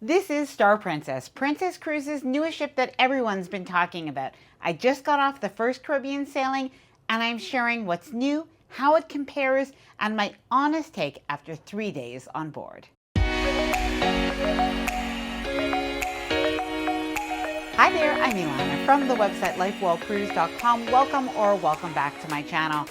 This is Star Princess, Princess Cruises' newest ship that everyone's been talking about. I just got off the first Caribbean sailing, and I'm sharing what's new, how it compares, and my honest take after 3 days on board. Hi there, I'm Ilana from the website lifewellcruise.com. Welcome back to my channel.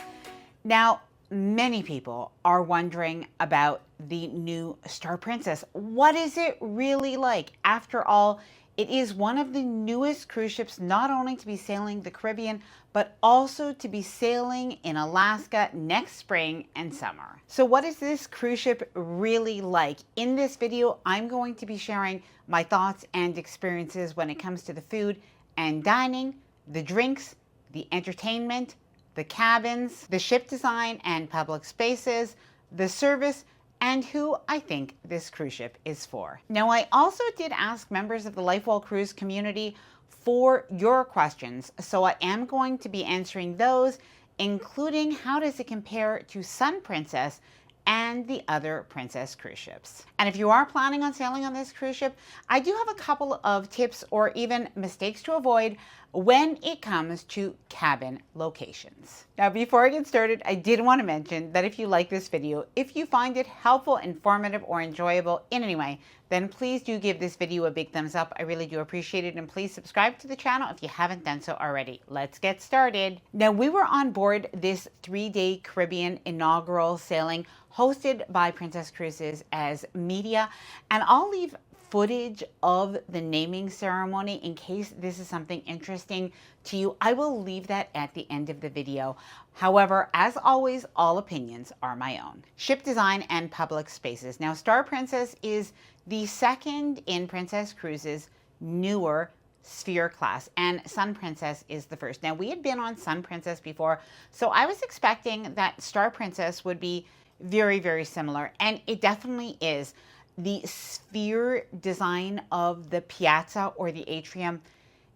Now, many people are wondering about the new Star Princess. What is it really like? After all, it is one of the newest cruise ships, not only to be sailing the Caribbean, but also to be sailing in Alaska next spring and summer. So what is this cruise ship really like? In this video, I'm going to be sharing my thoughts and experiences when it comes to the food and dining, the drinks, the entertainment, the cabins, the ship design and public spaces, the service, and who I think this cruise ship is for. Now, I also did ask members of the LifeWell Cruise community for your questions, so I am going to be answering those, including how does it compare to Sun Princess and the other Princess cruise ships. And if you are planning on sailing on this cruise ship, I do have a couple of tips or even mistakes to avoid when it comes to cabin locations. Now, before I get started, I did want to mention that if you like this video, if you find it helpful, informative, or enjoyable in any way, then please do give this video a big thumbs up. I really do appreciate it, and please subscribe to the channel if you haven't done so already. Let's get started. Now, we were on board this 3-day Caribbean inaugural sailing hosted by Princess Cruises as media, and I'll leave footage of the naming ceremony in case this is something interesting to you. I will leave that at the end of the video. However, as always, all opinions are my own. Ship design and public spaces. Now, Star Princess is the second in Princess Cruises' newer Sphere class, and Sun Princess is the first. Now, we had been on Sun Princess before, so I was expecting that Star Princess would be very, very similar, and it definitely is. The sphere design of the piazza or the atrium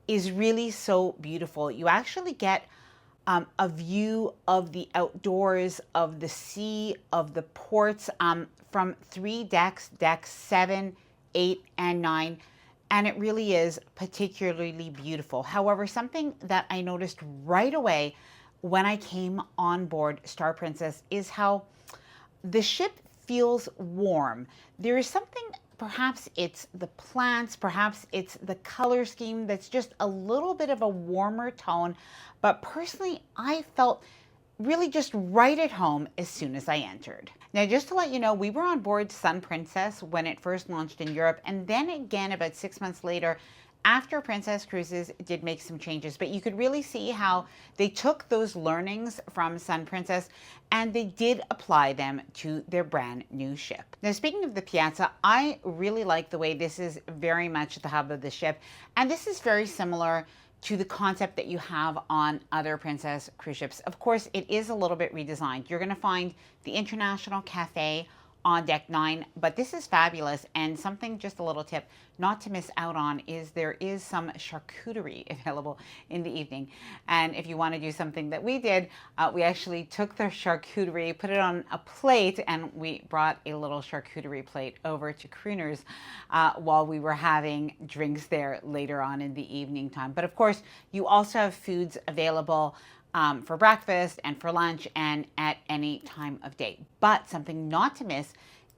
is really so beautiful. You actually get a view of the outdoors, of the sea, of the ports from 3 decks, decks 7, 8, and 9. And it really is particularly beautiful. However, something that I noticed right away when I came on board Star Princess is how the ship feels warm. There is something, perhaps it's the plants, perhaps it's the color scheme that's just a little bit of a warmer tone. But personally, I felt really just right at home as soon as I entered. Now, just to let you know, we were on board Sun Princess when it first launched in Europe, and then again about 6 months later after Princess Cruises did make some changes. But you could really see how they took those learnings from Sun Princess and they did apply them to their brand new ship. Now, speaking of the piazza, I really like the way this is very much the hub of the ship, and this is very similar to the concept that you have on other Princess cruise ships. Of course, it is a little bit redesigned. You're going to find the International Cafe on deck 9, but this is fabulous. And something, just a little tip not to miss out on, is there is some charcuterie available in the evening. And if you want to do something that we did, we actually took the charcuterie, put it on a plate, and we brought a little charcuterie plate over to Crooners while we were having drinks there later on in the evening time. But of course, you also have foods available for breakfast and for lunch and at any time of day. But something not to miss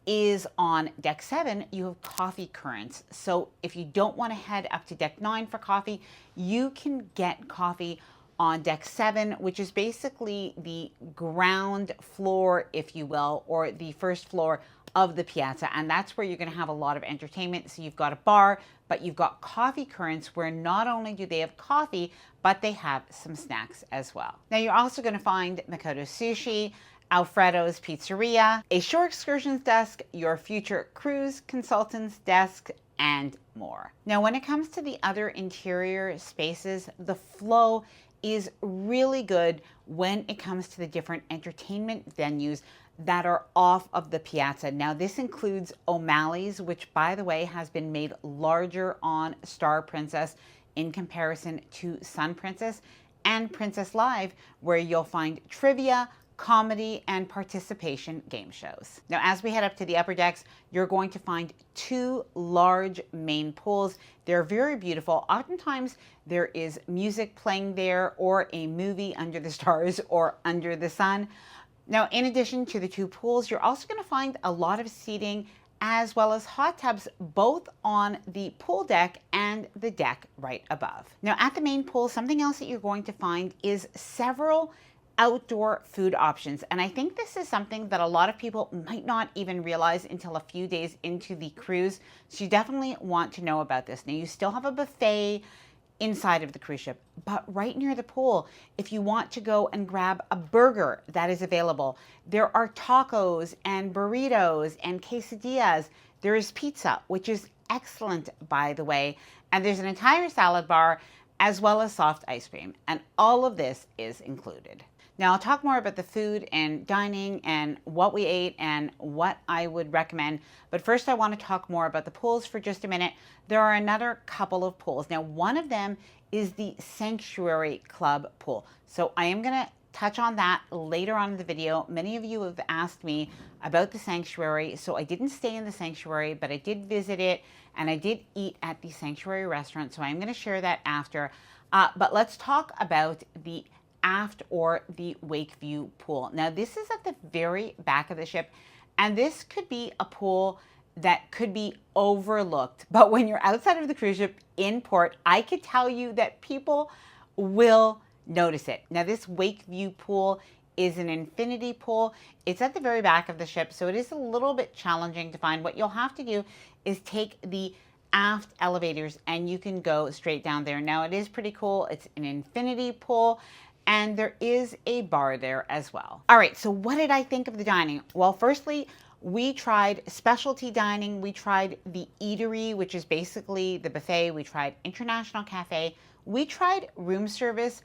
is on deck 7, you have coffee currents. So if you don't want to head up to deck 9 for coffee, you can get coffee on deck 7, which is basically the ground floor, if you will, or the first floor of the piazza. And that's where you're going to have a lot of entertainment. So you've got a bar, but you've got coffee currents where not only do they have coffee, but they have some snacks as well. Now, you're also going to find Makoto Sushi, Alfredo's Pizzeria, a shore excursions desk, your future cruise consultant's desk, and more. Now, when it comes to the other interior spaces, the flow is really good when it comes to the different entertainment venues that are off of the piazza. Now, this includes O'Malley's, which, by the way, has been made larger on Star Princess in comparison to Sun Princess, and Princess Live, where you'll find trivia, comedy, and participation game shows. Now, as we head up to the upper decks, you're going to find 2 large main pools. They're very beautiful. Oftentimes, there is music playing there, or a movie under the stars or under the sun. Now, in addition to the 2 pools, you're also going to find a lot of seating as well as hot tubs, both on the pool deck and the deck right above. Now, at the main pool, something else that you're going to find is several outdoor food options. And I think this is something that a lot of people might not even realize until a few days into the cruise. So you definitely want to know about this. Now, you still have a buffet inside of the cruise ship, but right near the pool, if you want to go and grab a burger, that is available. There are tacos and burritos and quesadillas. There is pizza, which is excellent, by the way. And there's an entire salad bar as well as soft ice cream. And all of this is included. Now, I'll talk more about the food and dining and what we ate and what I would recommend. But first, I want to talk more about the pools for just a minute. There are another couple of pools. Now, one of them is the Sanctuary Club pool. So I am going to touch on that later on in the video. Many of you have asked me about the Sanctuary. So I didn't stay in the Sanctuary, but I did visit it and I did eat at the Sanctuary restaurant. So I'm going to share that after. But let's talk about the aft or the wake view pool. Now, this is at the very back of the ship, and this could be a pool that could be overlooked. But when you're outside of the cruise ship in port, I could tell you that people will notice it. Now, this wake view pool is an infinity pool. It's at the very back of the ship, so it is a little bit challenging to find. What you'll have to do is take the aft elevators and you can go straight down there. Now, it is pretty cool. It's an infinity pool, and there is a bar there as well. All right, so what did I think of the dining? Well, firstly, we tried specialty dining. We tried the eatery, which is basically the buffet. We tried International Cafe. We tried room service.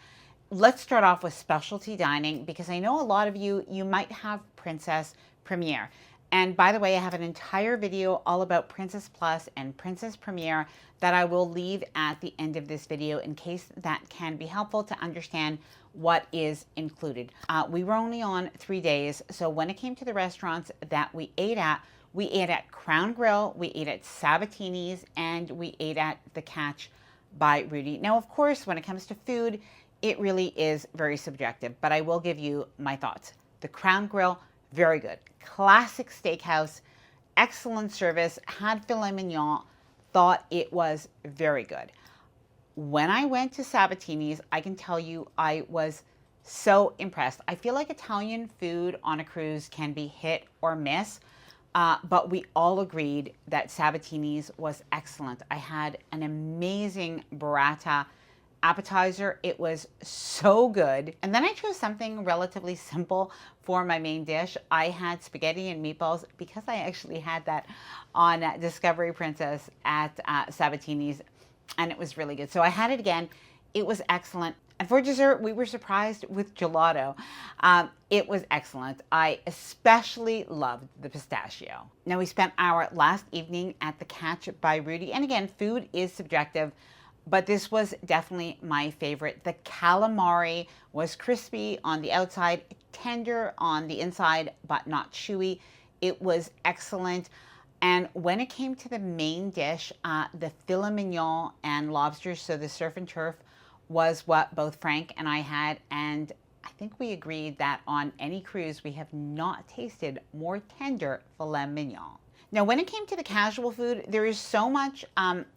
Let's start off with specialty dining, because I know a lot of you might have Princess Premier. And by the way, I have an entire video all about Princess Plus and Princess Premier that I will leave at the end of this video in case that can be helpful to understand what is included. We were only on 3 days, so when it came to the restaurants that we ate at Crown Grill, we ate at Sabatini's, and we ate at the Catch by Rudy. Now, of course, when it comes to food, it really is very subjective, but I will give you my thoughts. The Crown Grill, very good. Classic steakhouse, excellent service, had filet mignon, thought it was very good. When I went to Sabatini's, I can tell you I was so impressed. I feel like Italian food on a cruise can be hit or miss, but we all agreed that Sabatini's was excellent. I had an amazing burrata appetizer. It was so good. And then I chose something relatively simple for my main dish. I had spaghetti and meatballs because I actually had that on Discovery Princess at Sabatini's, and it was really good. So I had it again. It was excellent. And for dessert, we were surprised with gelato. It was excellent. I especially loved the pistachio. Now, we spent our last evening at the Catch by Rudy. And again, food is subjective, but this was definitely my favorite. The calamari was crispy on the outside, tender on the inside, but not chewy. It was excellent. And when it came to the main dish, the filet mignon and lobsters, so the surf and turf, was what both Frank and I had. And I think we agreed that on any cruise, we have not tasted more tender filet mignon. Now, when it came to the casual food, there is so much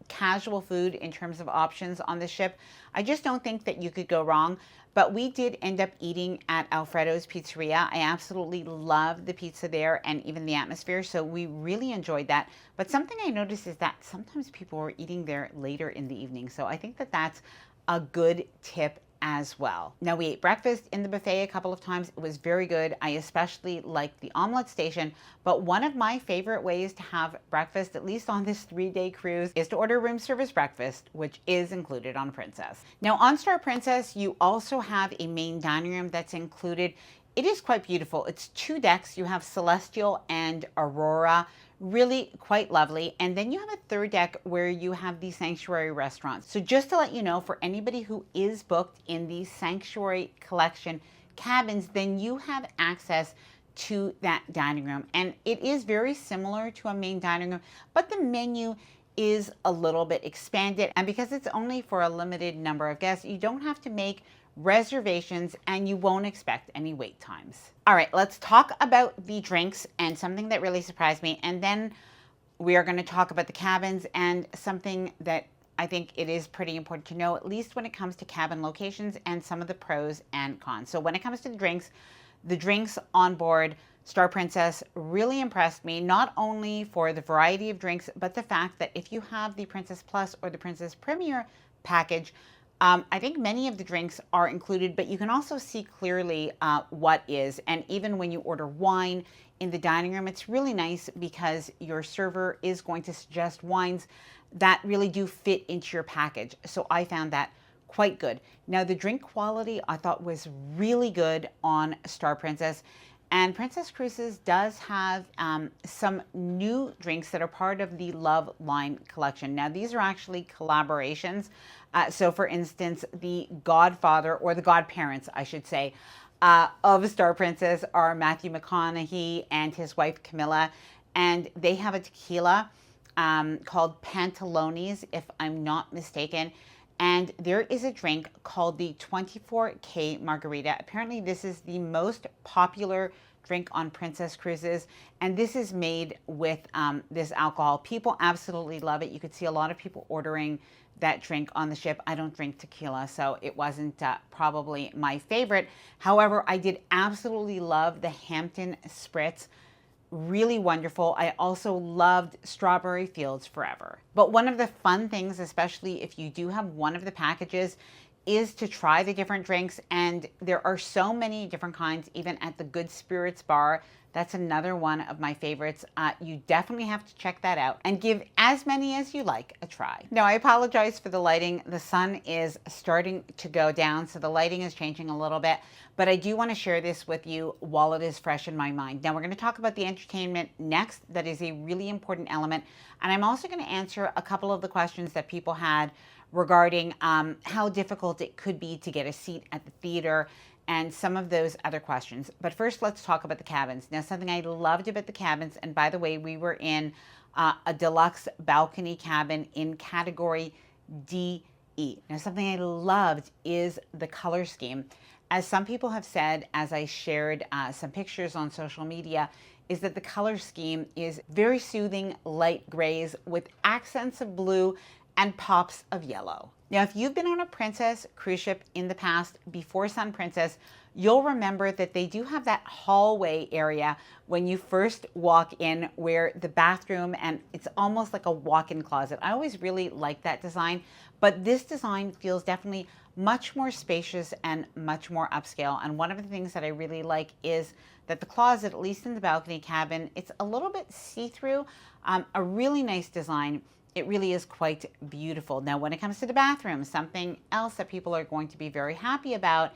casual food in terms of options on the ship. I just don't think that you could go wrong. But we did end up eating at Alfredo's Pizzeria. I absolutely loved the pizza there and even the atmosphere, so we really enjoyed that. But something I noticed is that sometimes people were eating there later in the evening, so I think that that's a good tip as well. Now, we ate breakfast in the buffet a couple of times. It was very good. I especially liked the omelet station, but one of my favorite ways to have breakfast, at least on this 3-day cruise, is to order room service breakfast, which is included on Princess. Now, on Star Princess, you also have a main dining room that's included. It is quite beautiful. It's 2 decks. You have Celestial and Aurora. Really quite lovely. And then you have a 3rd deck where you have the Sanctuary restaurant. So just to let you know, for anybody who is booked in the Sanctuary collection, cabins, then you have access to that dining room. And it is very similar to a main dining room, but the menu is a little bit expanded. And because it's only for a limited number of guests, you don't have to make reservations and you won't expect any wait times. All right, let's talk about the drinks and something that really surprised me. And then we are going to talk about the cabins and something that I think it is pretty important to know, at least when it comes to cabin locations and some of the pros and cons. So when it comes to the drinks on board Star Princess really impressed me, not only for the variety of drinks, but the fact that if you have the Princess Plus or the Princess Premier package, I think many of the drinks are included, but you can also see clearly what is. And even when you order wine in the dining room, it's really nice because your server is going to suggest wines that really do fit into your package. So I found that quite good. Now, the drink quality I thought was really good on Star Princess. And Princess Cruises does have some new drinks that are part of the Love line collection. Now, these are actually collaborations. So, for instance, the godfather, or the godparents, I should say, of Star Princess are Matthew McConaughey and his wife Camilla. And they have a tequila called Pantalones, if I'm not mistaken. And there is a drink called the 24K Margarita. Apparently, this is the most popular drink on Princess Cruises. And this is made with this alcohol. People absolutely love it. You could see a lot of people ordering that drink on the ship. I don't drink tequila, so it wasn't probably my favorite. However, I did absolutely love the Hampton Spritz. Really wonderful. I also loved Strawberry Fields Forever. But one of the fun things, especially if you do have one of the packages, is to try the different drinks. And there are so many different kinds, even at the Good Spirits bar. That's another one of my favorites. You definitely have to check that out and give as many as you like a try. Now, I apologize for the lighting. The sun is starting to go down, so the lighting is changing a little bit, but I do want to share this with you while it is fresh in my mind. Now, we're going to talk about the entertainment next. That is a really important element. And I'm also going to answer a couple of the questions that people had regarding how difficult it could be to get a seat at the theater and some of those other questions. But first, let's talk about the cabins. Now, something I loved about the cabins, and by the way, we were in a deluxe balcony cabin in category DE. Now, something I loved is the color scheme. As some people have said, as I shared some pictures on social media, is that the color scheme is very soothing light grays with accents of blue and pops of yellow. Now, if you've been on a Princess cruise ship in the past before Sun Princess, you'll remember that they do have that hallway area when you first walk in where the bathroom, and it's almost like a walk-in closet. I always really like that design, but this design feels definitely much more spacious and much more upscale. And one of the things that I really like is that the closet, at least in the balcony cabin, it's a little bit see-through, a really nice design. It really is quite beautiful. Now, when it comes to the bathroom, something else that people are going to be very happy about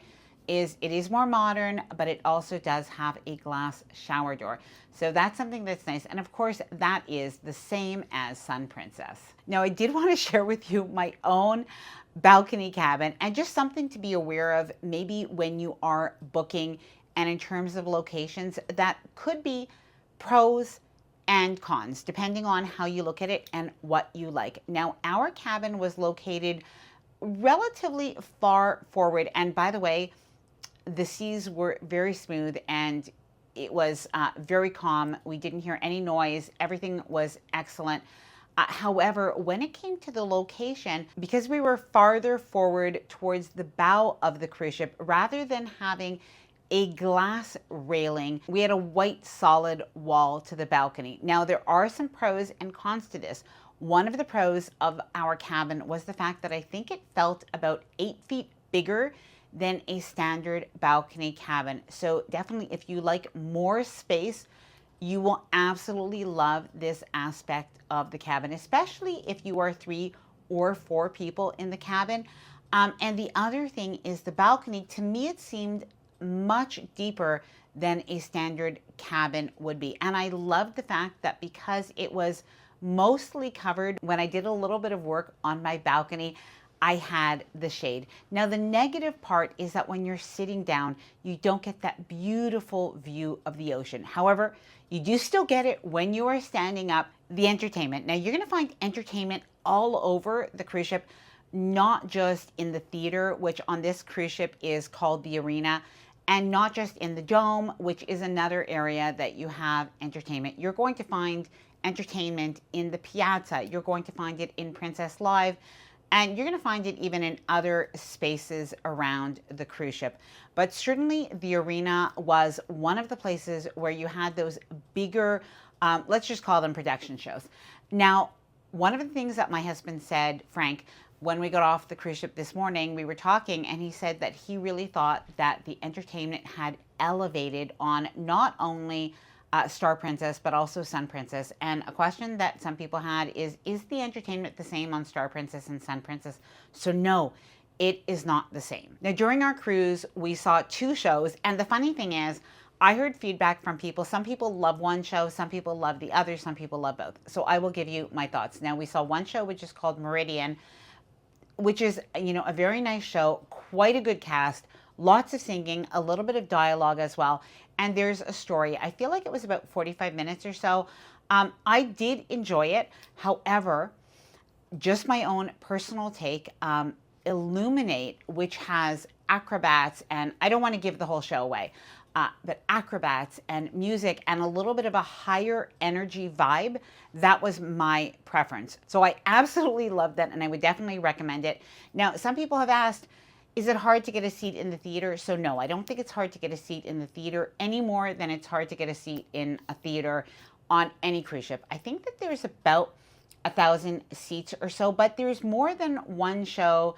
is it is more modern, but it also does have a glass shower door. So that's something that's nice. And of course, that is the same as Sun Princess. Now, I did want to share with you my own balcony cabin and just something to be aware of maybe when you are booking and in terms of locations that could be pros and cons, depending on how you look at it and what you like. Now, our cabin was located relatively far forward. And by the way, the seas were very smooth and it was very calm. We didn't hear any noise. Everything was excellent. However, when it came to the location, because we were farther forward towards the bow of the cruise ship, rather than having a glass railing, we had a white solid wall to the balcony. Now, there are some pros and cons to this. One of the pros of our cabin was the fact that I think it felt about 8 feet bigger than a standard balcony cabin. So definitely, if you like more space, you will absolutely love this aspect of the cabin, especially if you are 3 or 4 people in the cabin. And the other thing is the balcony. To me, it seemed much deeper than a standard cabin would be. And I loved the fact that because it was mostly covered, when I did a little bit of work on my balcony, I had the shade. Now, the negative part is that when you're sitting down, you don't get that beautiful view of the ocean. However, you do still get it when you are standing up. The entertainment. Now, you're going to find entertainment all over the cruise ship, not just in the theater, which on this cruise ship is called the Arena, and not just in the Dome, which is another area that you have entertainment. You're going to find entertainment in the Piazza. You're going to find it in Princess Live. And you're going to find it even in other spaces around the cruise ship. But certainly the Arena was one of the places where you had those bigger, let's just call them production shows. Now, one of the things that my husband said, Frank, when we got off the cruise ship this morning, we were talking, and he said that he really thought that the entertainment had elevated on not only Star Princess, but also Sun Princess. And a question that some people had is the entertainment the same on Star Princess and Sun Princess? So no, it is not the same. Now, during our cruise, we saw 2 shows. And the funny thing is, I heard feedback from people. Some people love one show, some people love the other, some people love both. So I will give you my thoughts. Now, we saw one show, which is called Meridian, which is, a very nice show, quite a good cast, lots of singing, a little bit of dialogue as well. And there's a story. I feel like it was about 45 minutes or so. I did enjoy it. However, just my own personal take, Illuminate, which has acrobats, and I don't want to give the whole show away, but acrobats and music and a little bit of a higher energy vibe, that was my preference. So I absolutely loved that, and I would definitely recommend it. Now, some people have asked, is it hard to get a seat in the theater? So no, I don't think it's hard to get a seat in the theater any more than it's hard to get a seat in a theater on any cruise ship. I think that there's about 1,000 seats or so, but there's more than one show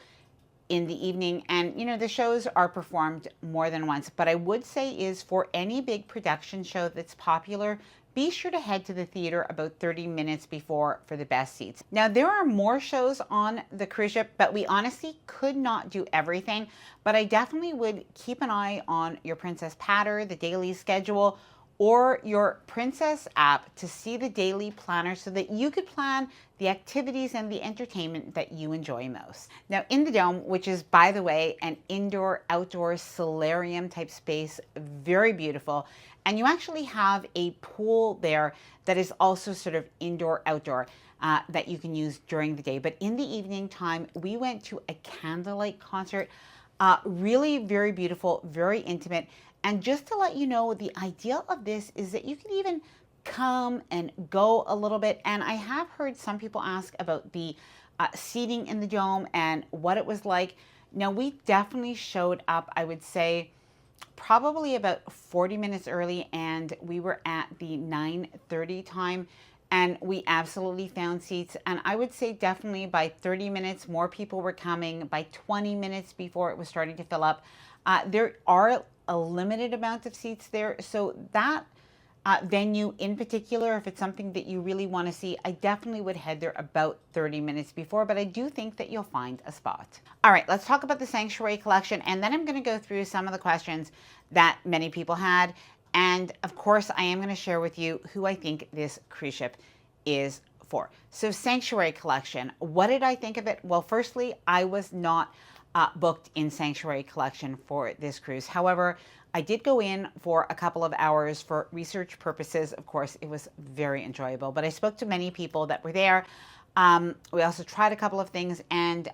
in the evening, and the shows are performed more than once. But I would say is for any big production show that's popular, be sure to head to the theater about 30 minutes before for the best seats. Now, there are more shows on the cruise ship, but we honestly could not do everything. But I definitely would keep an eye on your Princess Patter, the daily schedule, or your Princess app to see the daily planner so that you could plan the activities and the entertainment that you enjoy most. Now, in the Dome, which is, by the way, an indoor-outdoor solarium type space, very beautiful, and you actually have a pool there that is also sort of indoor-outdoor that you can use during the day. But in the evening time, we went to a candlelight concert, really very beautiful, very intimate. And just to let you know, the idea of this is that you can even come and go a little bit. And I have heard some people ask about the seating in the Dome and what it was like. Now, we definitely showed up, I would say, probably about 40 minutes early, and we were at the 9:30 time, and we absolutely found seats. And I would say definitely by 30 minutes, more people were coming. By 20 minutes before it was starting to fill up, there are a limited amount of seats there. So that venue in particular, if it's something that you really want to see, I definitely would head there about 30 minutes before, but I do think that you'll find a spot. All right, let's talk about the Sanctuary Collection, and then I'm going to go through some of the questions that many people had. And of course, I am going to share with you who I think this cruise ship is for. So Sanctuary Collection, what did I think of it? Well, firstly, I was not booked in Sanctuary Collection for this cruise. However, I did go in for a couple of hours for research purposes. Of course, it was very enjoyable, but I spoke to many people that were there. We also tried a couple of things, and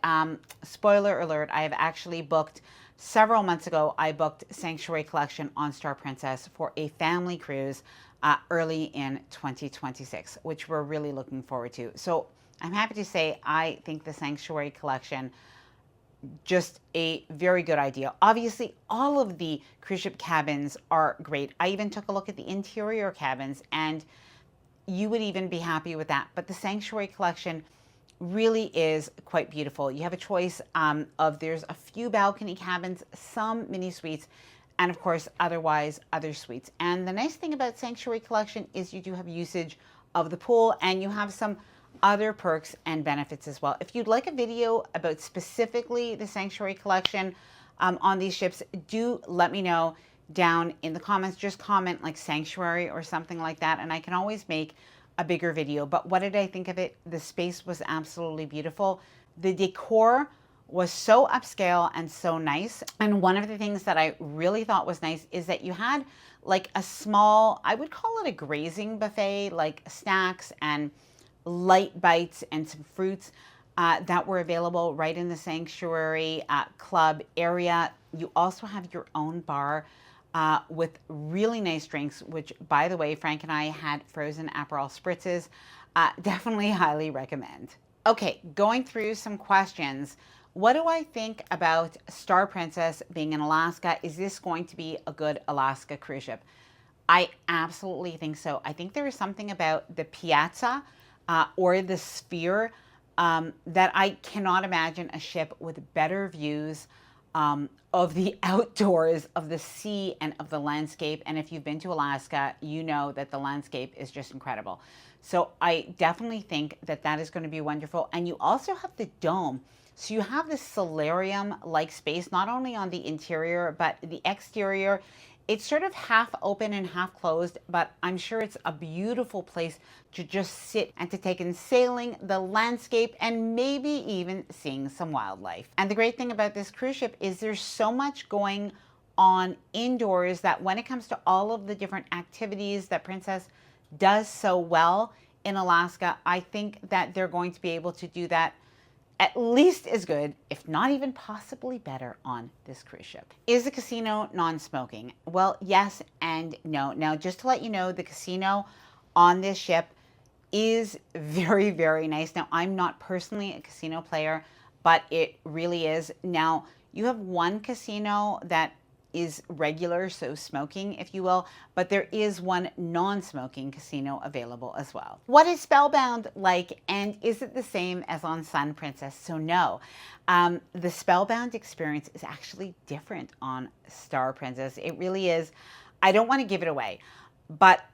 spoiler alert, I have actually booked, several months ago, I booked Sanctuary Collection on Star Princess for a family cruise early in 2026, which we're really looking forward to. So I'm happy to say I think the Sanctuary Collection, just a very good idea. Obviously, all of the cruise ship cabins are great. I even took a look at the interior cabins, and you would even be happy with that. But the Sanctuary Collection really is quite beautiful. You have a choice there's a few balcony cabins, some mini suites, and of course, otherwise, other suites. And the nice thing about Sanctuary Collection is you do have usage of the pool, and you have some other perks and benefits as well. If you'd like a video about specifically the Sanctuary Collection on these ships, do let me know down in the comments. Just comment like Sanctuary or something like that, and I can always make a bigger video. But what did I think of it? The space was absolutely beautiful. The decor was so upscale and so nice. And one of the things that I really thought was nice is that you had like a small, I would call it a grazing buffet, like snacks and light bites and some fruits that were available right in the sanctuary club area. You also have your own bar with really nice drinks, which, by the way, Frank and I had frozen Aperol spritzes. Definitely highly recommend. Okay, going through some questions. What do I think about Star Princess being in Alaska? Is this going to be a good Alaska cruise ship? I absolutely think so. I think there is something about the Piazza or the Sphere that I cannot imagine a ship with better views of the outdoors, of the sea, and of the landscape. And if you've been to Alaska, you know that the landscape is just incredible. So I definitely think that that is going to be wonderful. And you also have the dome. So you have this solarium-like space, not only on the interior, but the exterior. It's sort of half open and half closed, but I'm sure it's a beautiful place to just sit and to take in sailing, the landscape, and maybe even seeing some wildlife. And the great thing about this cruise ship is there's so much going on indoors that when it comes to all of the different activities that Princess does so well in Alaska, I think that they're going to be able to do that at least as good, if not even possibly better, on this cruise ship. Is the casino non-smoking? Well, yes and no. Now, just to let you know, the casino on this ship is very, very nice. Now, I'm not personally a casino player, but it really is. Now, you have one casino that is regular, so smoking, if you will, but there is one non-smoking casino available as well. What is Spellbound like, and is it the same as on Sun Princess? So no, the Spellbound experience is actually different on Star Princess. It really is. I don't want to give it away, but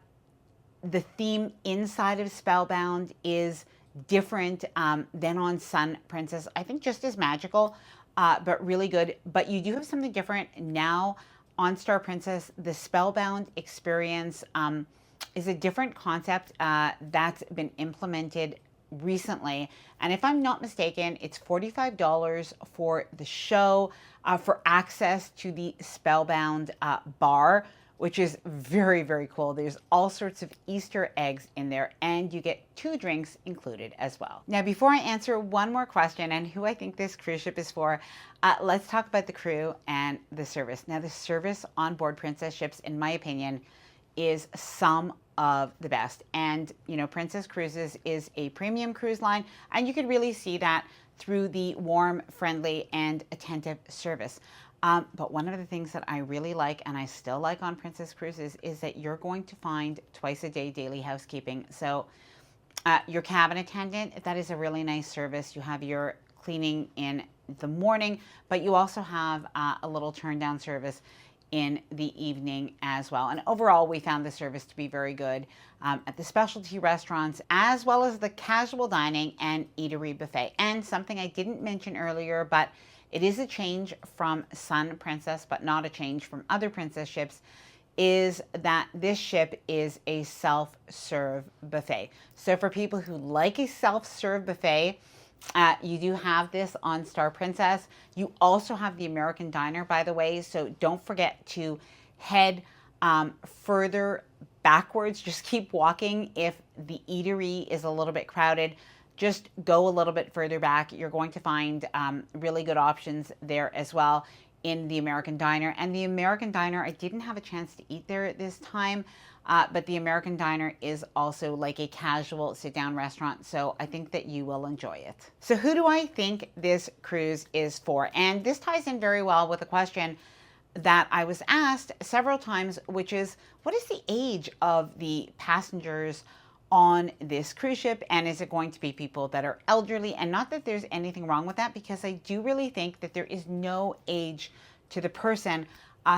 the theme inside of Spellbound is different than on Sun Princess. I think just as magical, but really good. But you do have something different now on Star Princess. The Spellbound experience is a different concept that's been implemented recently. And if I'm not mistaken, it's $45 for the show, for access to the Spellbound bar, which is very, very cool. There's all sorts of Easter eggs in there, and you get 2 drinks included as well. Now, before I answer one more question and who I think this cruise ship is for, let's talk about the crew and the service. Now, the service on board Princess ships, in my opinion, is some of the best. And, you know, Princess Cruises is a premium cruise line, and you could really see that through the warm, friendly, and attentive service. But one of the things that I really like, and I still like on Princess Cruises, is that you're going to find twice-a-day daily housekeeping. So your cabin attendant, that is a really nice service. You have your cleaning in the morning, but you also have a little turn-down service in the evening as well. And overall, we found the service to be very good at the specialty restaurants, as well as the casual dining and eatery buffet. And something I didn't mention earlier, but it is a change from Sun Princess, but not a change from other Princess ships, is that this ship is a self-serve buffet. So for people who like a self-serve buffet, you do have this on Star Princess. You also have the American Diner, by the way, so don't forget to head further backwards. Just keep walking. If the eatery is a little bit crowded, just go a little bit further back. You're going to find really good options there as well in the American Diner. And the American Diner, I didn't have a chance to eat there at this time, but the American Diner is also like a casual sit-down restaurant, so I think that you will enjoy it. So who do I think this cruise is for? And this ties in very well with a question that I was asked several times, which is, what is the age of the passengers on this cruise ship, and is it going to be people that are elderly? And not that there's anything wrong with that, because I do really think that there is no age to the person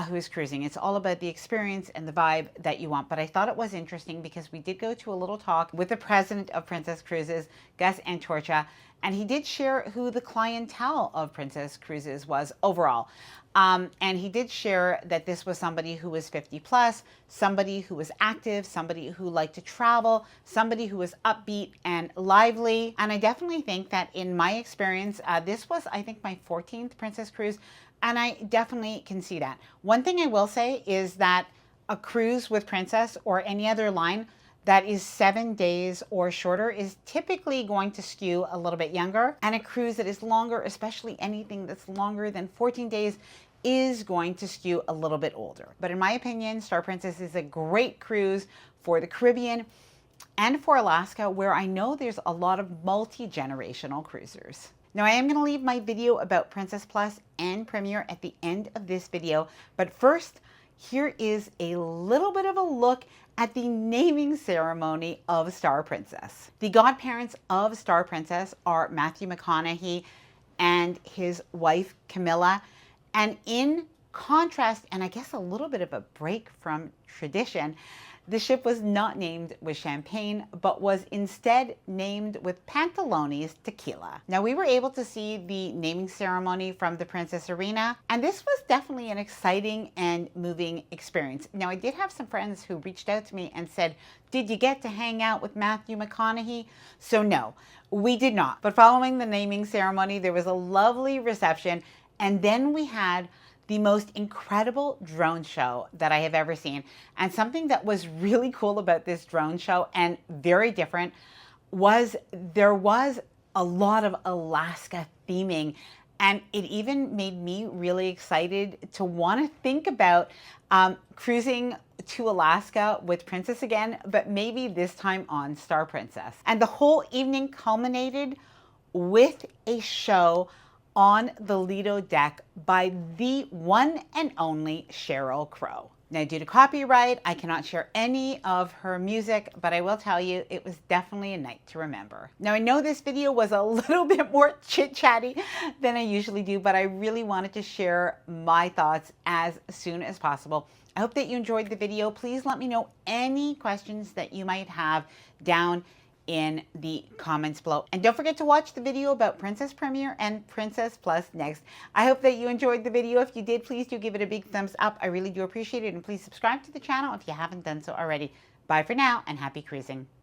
who is cruising. It's all about the experience and the vibe that you want. But I thought it was interesting because we did go to a little talk with the president of Princess Cruises, Gus Antorcha, And he did share who the clientele of Princess Cruises was overall. And he did share that this was somebody who was 50 plus, somebody who was active, somebody who liked to travel, somebody who was upbeat and lively. And I definitely think that in my experience, this was, I think, my 14th Princess Cruise. And I definitely can see that. One thing I will say is that a cruise with Princess or any other line that is 7 days or shorter is typically going to skew a little bit younger. And a cruise that is longer, especially anything that's longer than 14 days, is going to skew a little bit older. But in my opinion, Star Princess is a great cruise for the Caribbean and for Alaska, where I know there's a lot of multi-generational cruisers. Now, I am going to leave my video about Princess Plus and Premier at the end of this video, but first, here is a little bit of a look at the naming ceremony of Star Princess. The godparents of Star Princess are Matthew McConaughey and his wife Camilla. And in contrast, and I guess a little bit of a break from tradition, the ship was not named with champagne, but was instead named with Pantalones tequila. Now, we were able to see the naming ceremony from the Princess Arena, and this was definitely an exciting and moving experience. Now, I did have some friends who reached out to me and said, did you get to hang out with Matthew McConaughey? So no, we did not. But following the naming ceremony, there was a lovely reception, and then we had the most incredible drone show that I have ever seen. And something that was really cool about this drone show and very different was there was a lot of Alaska theming. And it even made me really excited to want to think about cruising to Alaska with Princess again, but maybe this time on Star Princess. And the whole evening culminated with a show on the Lido deck by the one and only Sheryl Crow. Now, due to copyright, I cannot share any of her music, but I will tell you it was definitely a night to remember. Now, I know this video was a little bit more chit-chatty than I usually do, but I really wanted to share my thoughts as soon as possible. I hope that you enjoyed the video. Please let me know any questions that you might have down in the comments below. And don't forget to watch the video about Princess Premier and Princess Plus next. I hope that you enjoyed the video. If you did, please do give it a big thumbs up. I really do appreciate it. And please subscribe to the channel if you haven't done so already. Bye for now and happy cruising.